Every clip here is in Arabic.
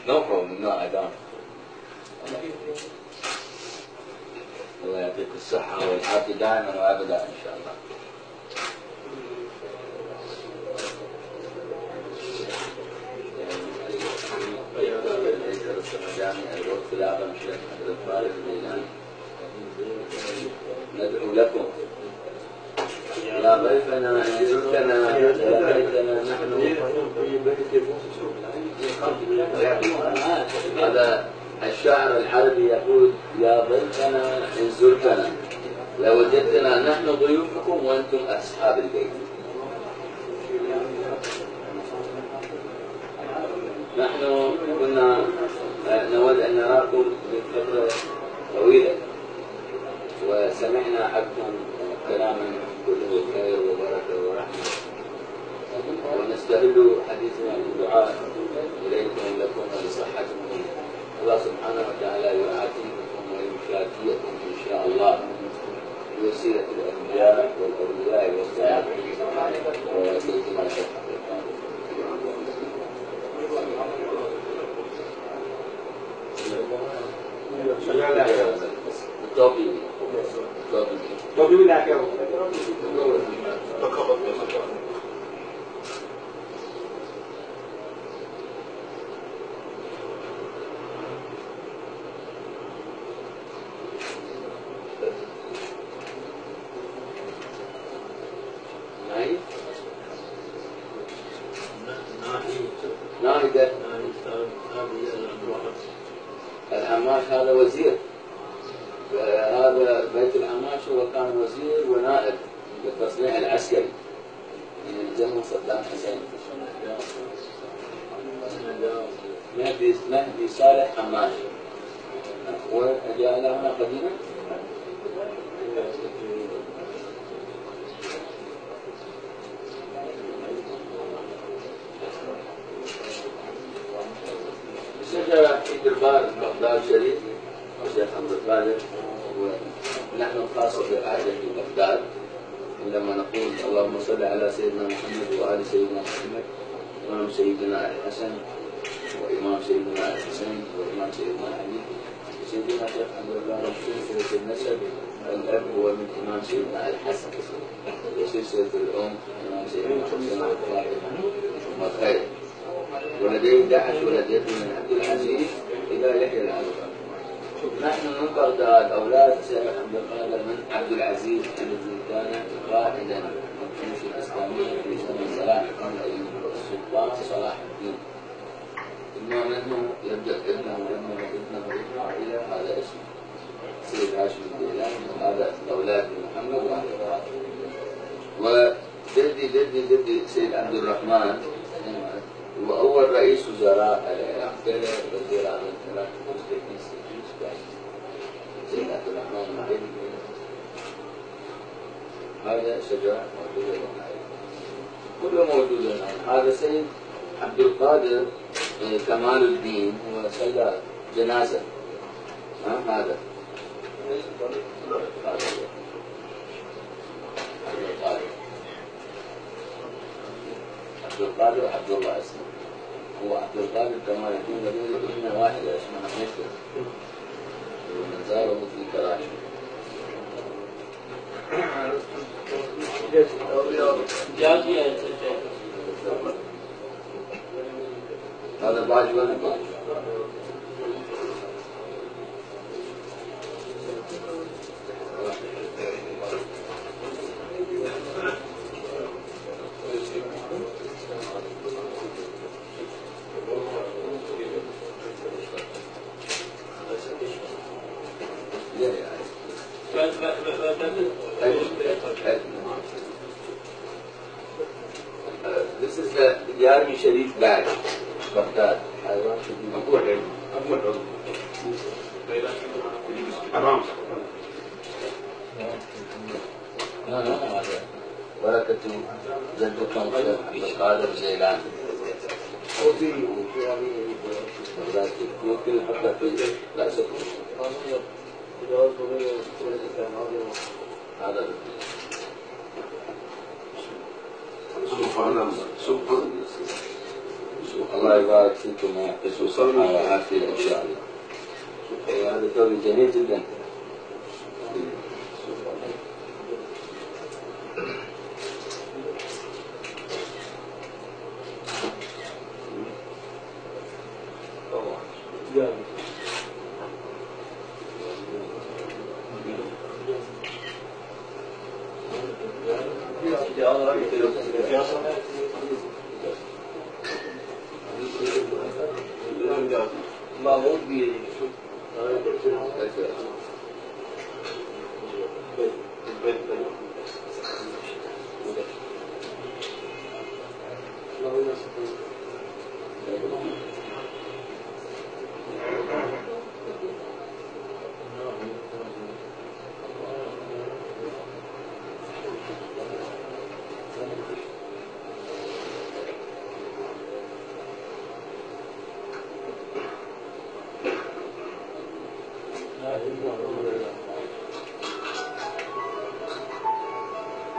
No problem, no I don't. الله يعطيك الصحة والعافية دائما وأبدا إن شاء الله. الوقت الأعظم الشيخ عبد الخالق الجيلاني ندعو لكم يا ضيفنا إن زرتنا لقيتنا نحن. هذا الشاعر العربي يقول يا ضيفنا إن زرتنا لوجدتنا نحن ضيوفكم وأنتم أصحاب البيت. نحن كنا نود أن نراكم من فترة طويلة وسمعنا عنكم كلاما كله خير وبركة ورحمة، ونستهل حديثنا بالدعاء إليكم لكم ولصحتكم. الله سبحانه وتعالى يعافيكم ويشافيكم إن شاء الله بوسيلة الأنبياء والأولياء والصالحين وسيدنا الشيخ. ناهدة العماش هذا وزير، هذا بيت العماش هو كان وزير ونائب بالتصنيع العسكري من زمن صدام حسين. مهدي صالح عماش وجاء هنا قديما. سجل في دربار بغداد شريف الشيخ عبد القادر، ونحن خاصة بعهده في بغداد عندما نقول اللهم صل على سيدنا محمد وآل سيدنا محمد، إمام سيدنا الحسن وإمام سيدنا الحسين وإمام سيدنا علي. سيدنا الشيخ عبد الله مشهور في النسب، الأب هو من إمام سيدنا الحسن وسلسلة الأم إمام سيدنا الحسين والفاطمة وخير، ولديه 11 ولدين من عبد العزيز إلى يحيى العلوي. نحن من بغداد أولاد الشيخ عبد القادر من عبد العزيز الذي كان قائدا الجيوش الإسلامية في زمن صلاح الدين الأيوبي السلطان صلاح الدين. ثم منه يبدأ ابنه إلى هذا اسمه سيد هاشم الجيلاني، وهذا أولاد محمد وعبد القادر. وجدي جدي جدي سيد عبد الرحمن وأول رئيس وزراء العراق، وزير عام العراق سيد عبد الرحمن المعيني. هذا شجاع موجود هنا، كله موجود هنا. هذا سيد عبد القادر كمال الدين وصلى جنازة. هذا عبد القادر وعبد الله اسمه، هو عبد القادر كمال الدين له ابنة واحدة اسمها مشهور ومن زاره في كراشي. هذا باج ولا باج؟ This is the Yarmi Sharif badge, Baghdad. هذا بركة جدكم الشيخ عبد القادر الجيلاني. ممكن نحطها في رأسكم. هذا سبحان الله سبحان الله. الله يبارك فيكم ويعطيكم صحة وعافية إن شاء الله. هذا ثوب جميل جدا.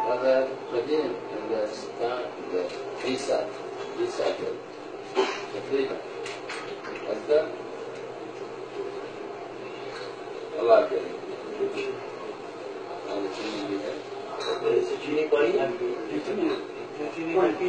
هذا قديم عند السكان عيسى تقريبا أكثر. الله كريم. هذا चीनी पड़ी चीनी पड़ी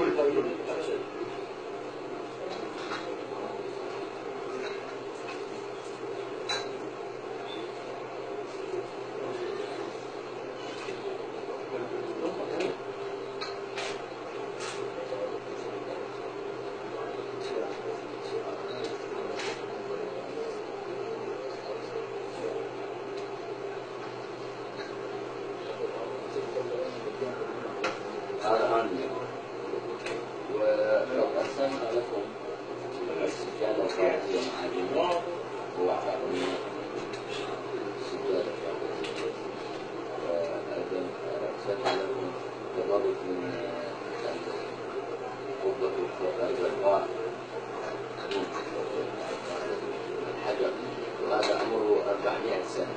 وهذا عمره 400 سنة.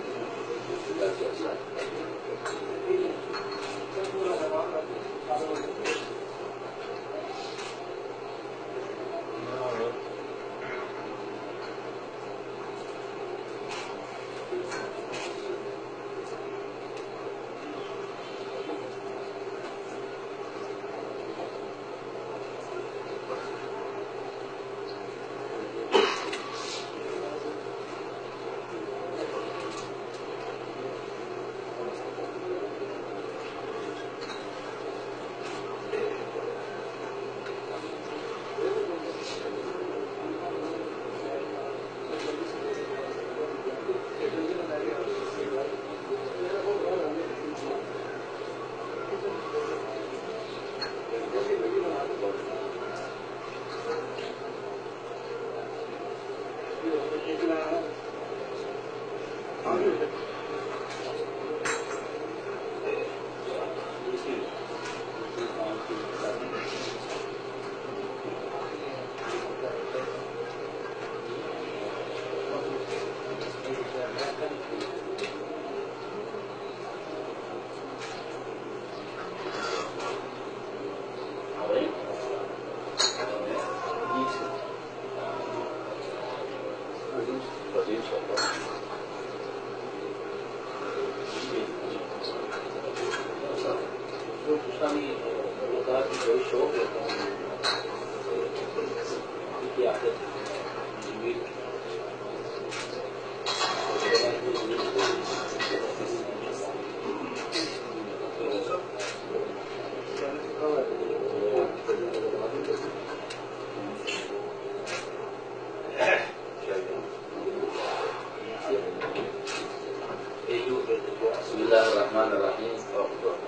بسم الله الرحمن الرحيم.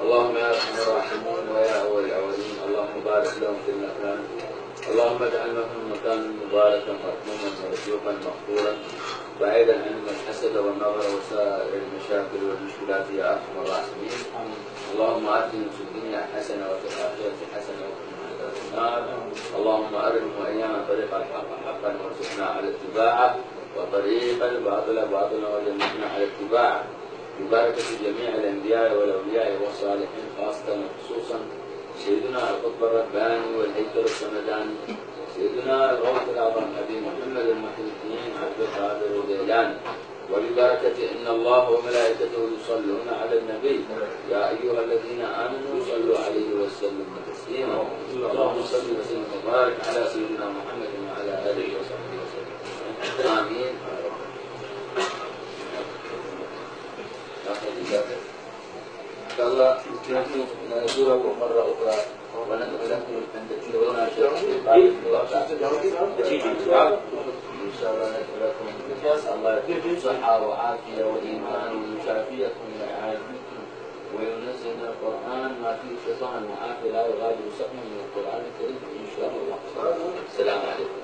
اللهم يا ارحم الراحمين ويا اول الاولين، اللهم بارك لهم في المكان، اللهم اجعل لهم مكانا مباركا مرحوما مرزوقا مغفورا بعيدا عن الحسد والنظر وسائر المشاكل والمشكلات يا ارحم الراحمين. اللهم اتنا في الدنيا حسنه وفي الاخره حسنه وقنا عذاب النار. اللهم ارنا وايانا طريق الحق حقا وارزقنا على اتباعه، وطريق الباطل باطلا وجنبنا على اتباعه، ببركة جميع الأنبياء والأولياء والصالحين خاصة وخصوصا سيدنا القطب الرباني والهيكل السمداني، سيدنا الغوث الأعظم أبي محمد المحي الدين عبد القادر الجيلاني، وببركة إن الله وملائكته يصلون على النبي يا أيها الذين آمنوا صلوا عليه وسلموا تسليما. اللهم صل وسلم وبارك على سيدنا محمد وعلى آله وصحبه وسلم. آمين. إن شاء الله نزوركم مرة أخرى وندعو لكم أن تكونوا شيئا إن شاء الله ندعو لكم الله يكون صحة وعافية وإيمان ويشافيكم ويعافيكم وينزل القرآن ما فيه شفاء وعافية لا يغادر سقما من القرآن الكريم إن شاء الله. السلام عليكم.